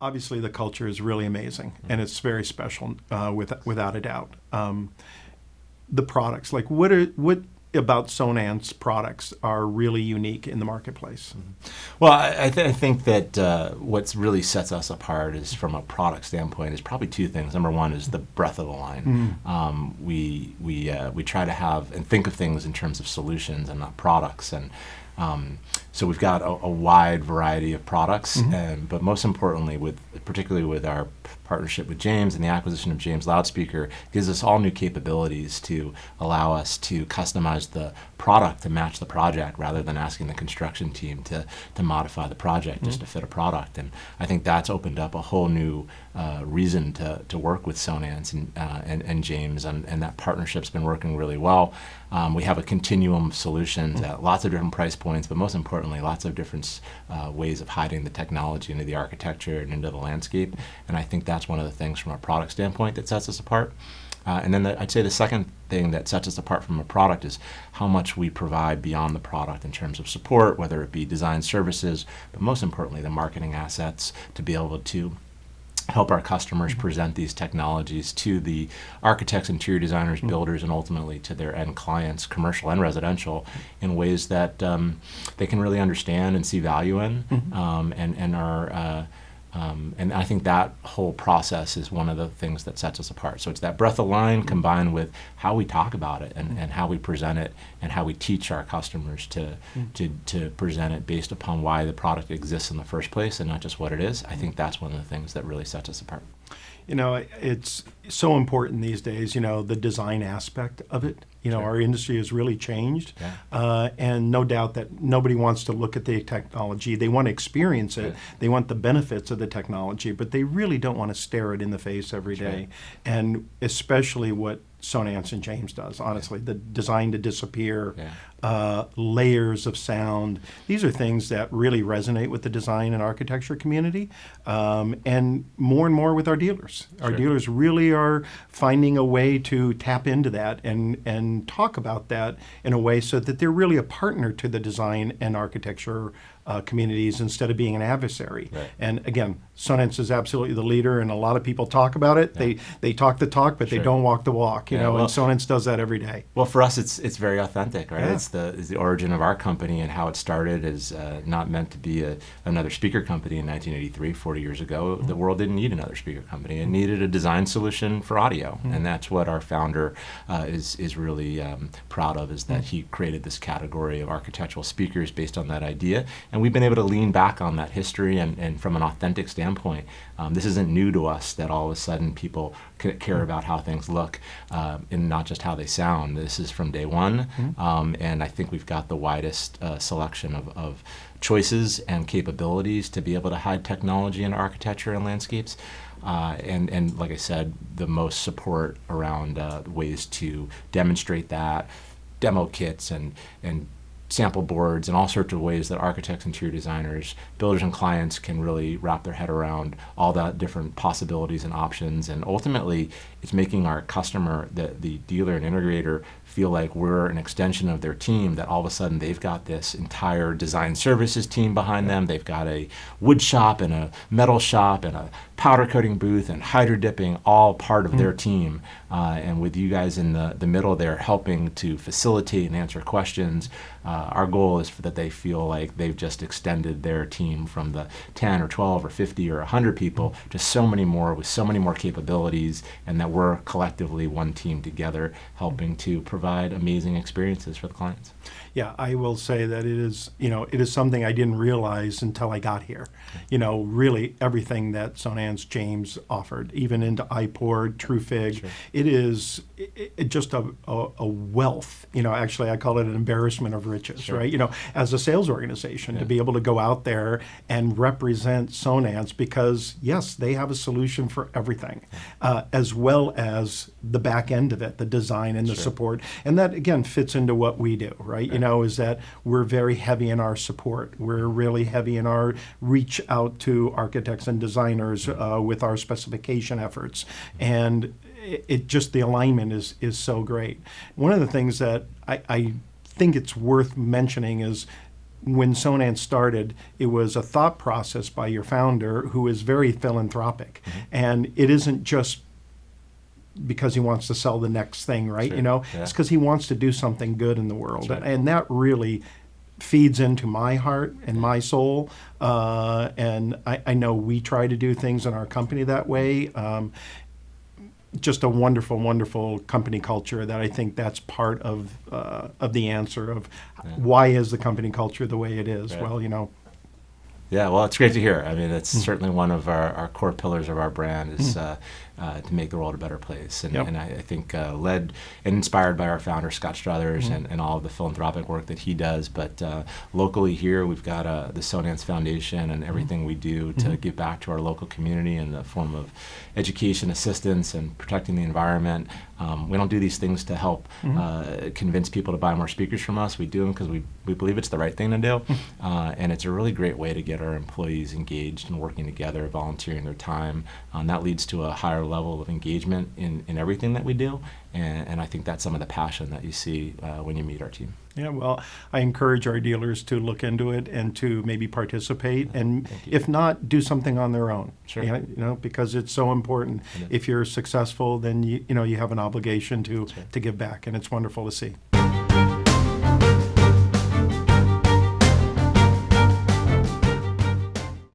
obviously the culture is really amazing, and it's very special, without a doubt. The products, like what about Sonance products are really unique in the marketplace? Well, I think that what really sets us apart is, from a product standpoint, is probably two things. Number one is the breadth of the line. We try to have and think of things in terms of solutions and not products, and so we've got a wide variety of products, but most importantly, particularly with our partnership with James and the acquisition of James Loudspeaker, gives us all new capabilities to allow us to customize the product to match the project, rather than asking the construction team to modify the project just to fit a product. And I think that's opened up a whole new reason to work with Sonance and James, and that partnership's been working really well. We have a continuum of solutions at lots of different price points, but most importantly, lots of different ways of hiding the technology into the architecture and into the landscape. And I think that's one of the things from a product standpoint that sets us apart. And then I'd say the second thing that sets us apart from a product is how much we provide beyond the product in terms of support, whether it be design services, but most importantly, the marketing assets to be able to help our customers present these technologies to the architects, interior designers, builders, and ultimately to their end clients, commercial and residential, in ways that they can really understand and see value in, and are. And I think that whole process is one of the things that sets us apart. So it's that breadth of line combined with how we talk about it and how we present it and how we teach our customers to present it based upon why the product exists in the first place and not just what it is. I think that's one of the things that really sets us apart. You know, it's so important these days, the design aspect of it. Our industry has really changed. And no doubt that nobody wants to look at the technology. They want to experience it. They want the benefits of the technology, but they really don't want to stare it in the face every day. And especially what Sonance and James does, honestly, the design to disappear, layers of sound. These are things that really resonate with the design and architecture community, and more with our dealers. Our dealers really are finding a way to tap into that and talk about that in a way so that they're really a partner to the design and architecture communities instead of being an adversary. And again, Sonance is absolutely the leader, and a lot of people talk about it. They talk the talk, but they don't walk the walk. And Sonance does that every day. Well, for us, it's very authentic, right? It's the origin of our company, and how it started is not meant to be another speaker company in 1983, 40 years ago. The world didn't need another speaker company. It needed a design solution for audio, and that's what our founder is really proud of, is that he created this category of architectural speakers based on that idea. And we've been able to lean back on that history, and from an authentic standpoint, this isn't new to us that all of a sudden people care about how things look and not just how they sound. This is from day one, and I think we've got the widest selection of choices and capabilities to be able to hide technology in architecture and landscapes. And like I said, the most support around ways to demonstrate that, demo kits and sample boards, and all sorts of ways that architects, interior designers, builders, and clients can really wrap their head around all the different possibilities and options. And ultimately, it's making our customer, the dealer and integrator, feel like we're an extension of their team, that all of a sudden they've got this entire design services team behind them. They've got a wood shop and a metal shop and a powder coating booth and hydro dipping, all part of their team. And with you guys in the middle there helping to facilitate and answer questions, our goal is that they feel like they've just extended their team from the 10 or 12 or 50 or 100 people to so many more, with so many more capabilities, and that we're collectively one team together helping to provide amazing experiences for the clients. Yeah, I will say that it is something I didn't realize until I got here. Really everything that Sonance James offered, even into iPort, TrueFig, it is just a wealth. Actually, I call it an embarrassment of riches, right? As a sales organization, to be able to go out there and represent Sonance, because yes, they have a solution for everything, as well as the back end of it, the design and the support, and that again fits into what we do, right? Is that we're very heavy in our support. We're really heavy in our reach out to architects and designers with our specification efforts. And it just, the alignment is so great. One of the things that I think it's worth mentioning is when Sonance started, it was a thought process by your founder who is very philanthropic. And it isn't just because he wants to sell the next thing, right? Sure. You know, Yeah. it's because he wants to do something good in the world. That's right. And that really feeds into my heart and my soul. And I know we try to do things in our company that way. Just a wonderful, wonderful company culture that I think that's part of the answer of why is the company culture the way it is. Right. Well, you know. Yeah, well, it's great to hear. I mean, that's certainly one of our core pillars of our brand is to make the world a better place. And, Yep. and I think led and inspired by our founder, Scott Strateres, and all of the philanthropic work that he does. But locally here, we've got the Sonance Foundation and everything we do to give back to our local community in the form of education, assistance, and protecting the environment. We don't do these things to help convince people to buy more speakers from us. We do them because we believe it's the right thing to do. And it's a really great way to get our employees engaged and working together, volunteering their time. That leads to a higher level of engagement in everything that we do. And I think that's some of the passion that you see when you meet our team. Yeah, well, I encourage our dealers to look into it and to maybe participate, and Thank you. if not, do something on their own. Sure. You know, because it's so important. Yeah. If you're successful, then you have an obligation to That's right. to give back, and it's wonderful to see.